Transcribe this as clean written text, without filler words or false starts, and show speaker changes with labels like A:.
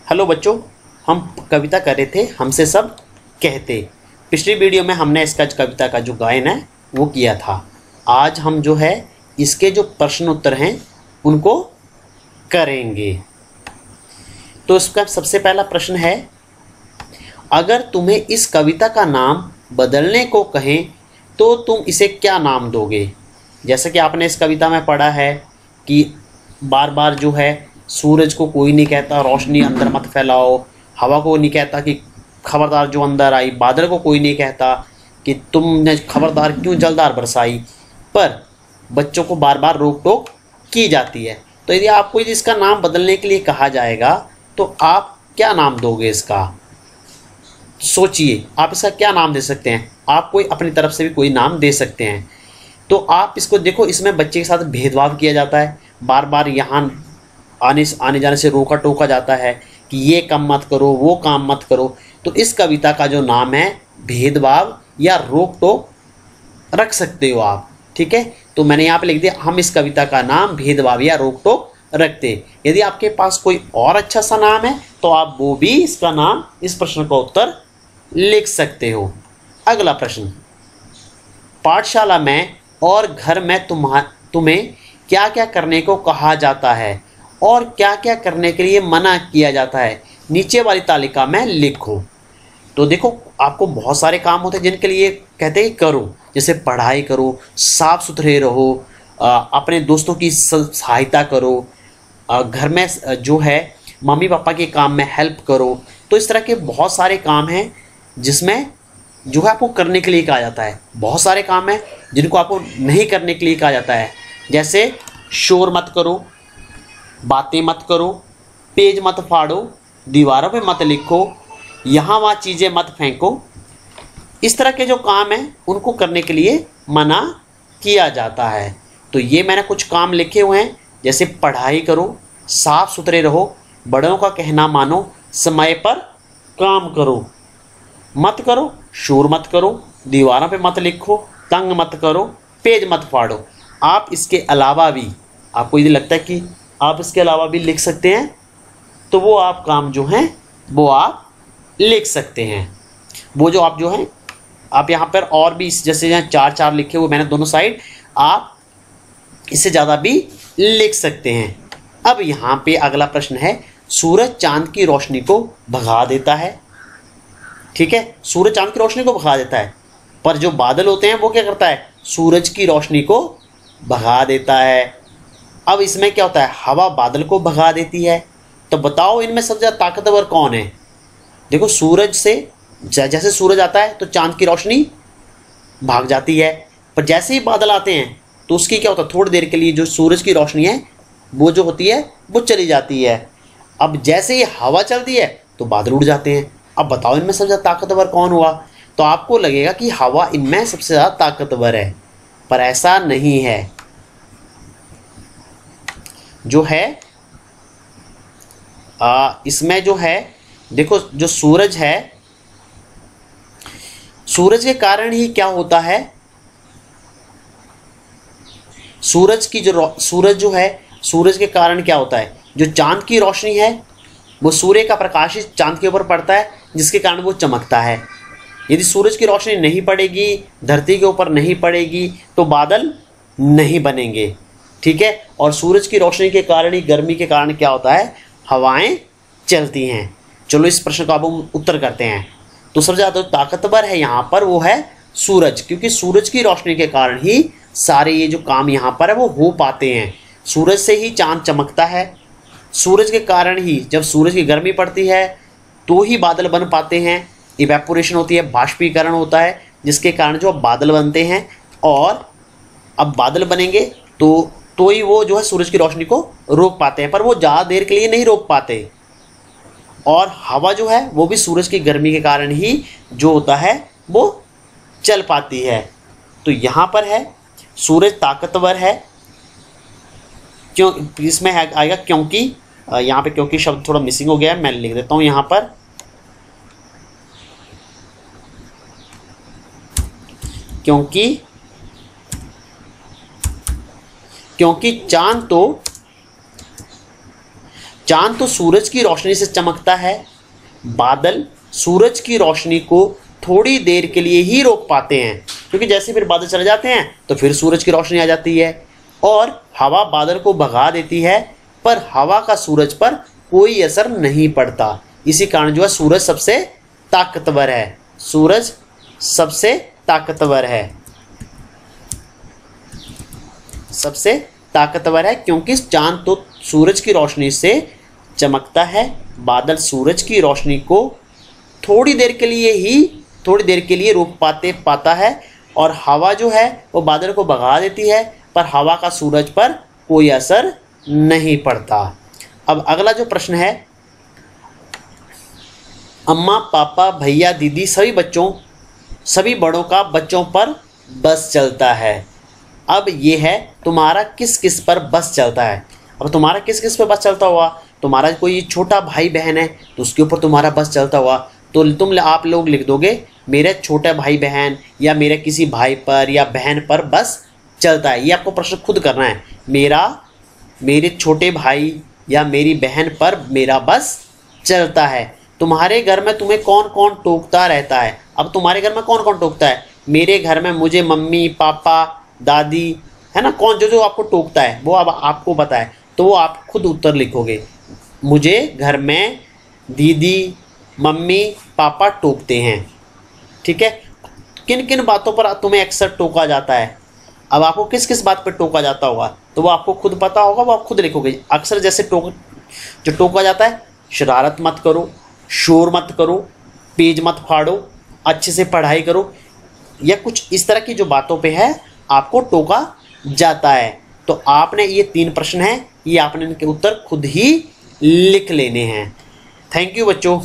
A: Hello बच्चों, हम कविता कर रहे थे हमसे सब कहते। पिछली वीडियो में हमने इसका कविता का जो गायन है वो किया था। आज हम जो है इसके जो प्रश्न उत्तर हैं उनको करेंगे। तो इसका सबसे पहला प्रश्न है, अगर तुम्हें इस कविता का नाम बदलने को कहें तो तुम इसे क्या नाम दोगे। जैसे कि आपने इस कविता में पढ़ा है कि बार बार जो है सूरज को कोई नहीं कहता रोशनी अंदर मत फैलाओ, हवा को नहीं कहता कि खबरदार जो अंदर आई, बादल को कोई नहीं कहता कि तुमने खबरदार क्यों जलदार बरसाई, पर बच्चों को बार बार रोक टोक की जाती है। तो यदि आपको इसका नाम बदलने के लिए कहा जाएगा तो आप क्या नाम दोगे इसका। सोचिए आप इसका क्या नाम दे सकते हैं। आप कोई अपनी तरफ से भी कोई नाम दे सकते हैं। तो आप इसको देखो, इसमें बच्चे के साथ भेदभाव किया जाता है, बार बार यहाँ आने जाने से रोका टोका जाता है कि ये काम मत करो वो काम मत करो। तो इस कविता का जो नाम है भेदभाव या रोक टोक रख सकते हो आप। ठीक है, तो मैंने यहाँ पे लिख दिया, हम इस कविता का नाम भेदभाव या रोक टोक रखते। यदि आपके पास कोई और अच्छा सा नाम है तो आप वो भी इसका नाम, इस प्रश्न का उत्तर लिख सकते हो। अगला प्रश्न, पाठशाला में और घर में तुम्हें क्या क्या करने को कहा जाता है और क्या क्या करने के लिए मना किया जाता है, नीचे वाली तालिका में लिखो। तो देखो, आपको बहुत सारे काम होते हैं जिनके लिए कहते हैं करो, जैसे पढ़ाई करो, साफ सुथरे रहो, अपने दोस्तों की सहायता करो, घर में जो है मम्मी पापा के काम में हेल्प करो। तो इस तरह के बहुत सारे काम हैं जिसमें जो है आपको करने के लिए कहा जाता है। बहुत सारे काम हैं जिनको आपको नहीं करने के लिए कहा जाता है, जैसे शोर मत करो, बातें मत करो, पेज मत फाड़ो, दीवारों पे मत लिखो, यहाँ वहाँ चीज़ें मत फेंको। इस तरह के जो काम हैं उनको करने के लिए मना किया जाता है। तो ये मैंने कुछ काम लिखे हुए हैं, जैसे पढ़ाई करो, साफ सुथरे रहो, बड़ों का कहना मानो, समय पर काम करो, मत करो शोर मत करो, दीवारों पे मत लिखो, तंग मत करो, पेज मत फाड़ो। आप इसके अलावा भी, आपको यदि लगता है कि आप इसके अलावा भी लिख सकते हैं तो वो आप काम जो हैं वो आप लिख सकते हैं। वो जो आप जो हैं आप यहाँ पर और भी, जैसे यहाँ 4-4 लिखे हुए मैंने दोनों साइड, आप इससे ज़्यादा भी लिख सकते हैं। अब यहाँ पे अगला प्रश्न है, सूरज चांद की रोशनी को भगा देता है। ठीक है, सूरज चांद की रोशनी को भगा देता है, पर जो बादल होते हैं वो क्या करता है, सूरज की रोशनी को भगा देता है। अब इसमें क्या होता है, हवा बादल को भगा देती है। तो बताओ इनमें सबसे ज़्यादा ताकतवर कौन है। देखो, सूरज से जैसे सूरज आता है तो चांद की रोशनी भाग जाती है, पर जैसे ही बादल आते हैं तो उसकी क्या होता है, थोड़ी देर के लिए जो सूरज की रोशनी है वो जो होती है वो चली जाती है। अब जैसे ही हवा चलती है तो बादल उड़ जाते हैं। अब बताओ इनमें सबसे ज़्यादा ताकतवर कौन हुआ। तो आपको लगेगा कि हवा इनमें सबसे ज़्यादा ताकतवर है, पर ऐसा नहीं है। जो है इसमें जो है, देखो जो सूरज है, सूरज के कारण ही क्या होता है, सूरज जो है, सूरज के कारण क्या होता है, जो चांद की रोशनी है वो सूर्य का प्रकाश ही चांद के ऊपर पड़ता है, जिसके कारण वो चमकता है। यदि सूरज की रोशनी नहीं पड़ेगी, धरती के ऊपर नहीं पड़ेगी, तो बादल नहीं बनेंगे। ठीक है, और सूरज की रोशनी के कारण ही, गर्मी के कारण क्या होता है, हवाएं चलती हैं। चलो इस प्रश्न का अब हम उत्तर करते हैं। तो सबसे ज़्यादा ताकतवर है यहाँ पर वो है सूरज, क्योंकि सूरज की रोशनी के कारण ही सारे ये जो काम यहाँ पर है वो हो पाते हैं। सूरज से ही चांद चमकता है, सूरज के कारण ही जब सूरज की गर्मी पड़ती है तो ही बादल बन पाते हैं, इवेपोरेशन होती है, बाष्पीकरण होता है, जिसके कारण जो बादल बनते हैं। और अब बादल बनेंगे तो ही वो जो है सूरज की रोशनी को रोक पाते हैं, पर वो ज़्यादा देर के लिए नहीं रोक पाते। और हवा जो है वो भी सूरज की गर्मी के कारण ही जो होता है वो चल पाती है। तो यहाँ पर है सूरज ताकतवर है, क्यों इसमें है आएगा क्योंकि, यहाँ पे क्योंकि शब्द थोड़ा मिसिंग हो गया है, मैं लिख देता हूँ यहाँ पर, क्योंकि चांद तो चांद तो सूरज की रोशनी से चमकता है, बादल सूरज की रोशनी को थोड़ी देर के लिए ही रोक पाते हैं, क्योंकि जैसे फिर बादल चले जाते हैं तो फिर सूरज की रोशनी आ जाती है। और हवा बादल को भगा देती है, पर हवा का सूरज पर कोई असर नहीं पड़ता। इसी कारण जो है सूरज सबसे ताकतवर है, सूरज सबसे ताकतवर है, सबसे ताकतवर है, क्योंकि चांद तो सूरज की रोशनी से चमकता है, बादल सूरज की रोशनी को थोड़ी देर के लिए रोक पाता है, और हवा जो है वो बादल को भगा देती है, पर हवा का सूरज पर कोई असर नहीं पड़ता। अब अगला जो प्रश्न है, अम्मा पापा भैया दीदी सभी बड़ों का बच्चों पर बस चलता है। अब ये है तुम्हारा किस किस पर बस चलता है। अब तुम्हारा किस किस पर बस चलता हुआ, तुम्हारा कोई छोटा भाई बहन है तो उसके ऊपर तुम्हारा बस चलता हुआ, तो आप लोग लिख दोगे मेरे छोटे भाई बहन या मेरे किसी भाई पर या बहन पर बस चलता है। ये आपको प्रश्न खुद करना है, मेरे छोटे भाई या मेरी बहन पर मेरा बस चलता है। तुम्हारे घर में तुम्हें कौन कौन टोकता रहता है। अब तुम्हारे घर में कौन कौन टोकता है, मेरे घर में मुझे मम्मी पापा दादी, है ना, कौन जो आपको टोकता है वो अब आपको पता है, तो वो आप खुद उत्तर लिखोगे। मुझे घर में दीदी मम्मी पापा टोकते हैं। ठीक है, किन किन बातों पर तुम्हें अक्सर टोका जाता है। अब आपको किस किस बात पर टोका जाता होगा तो वो आपको खुद पता होगा, वो आप खुद लिखोगे। अक्सर जैसे जो टोका जाता है, शरारत मत करो, शोर मत करो, पेज मत फाड़ो, अच्छे से पढ़ाई करो, या कुछ इस तरह की जो बातों पे है आपको टोका जाता है। तो आपने ये 3 प्रश्न हैं, ये आपने इनके उत्तर खुद ही लिख लेने हैं। थैंक यू बच्चों।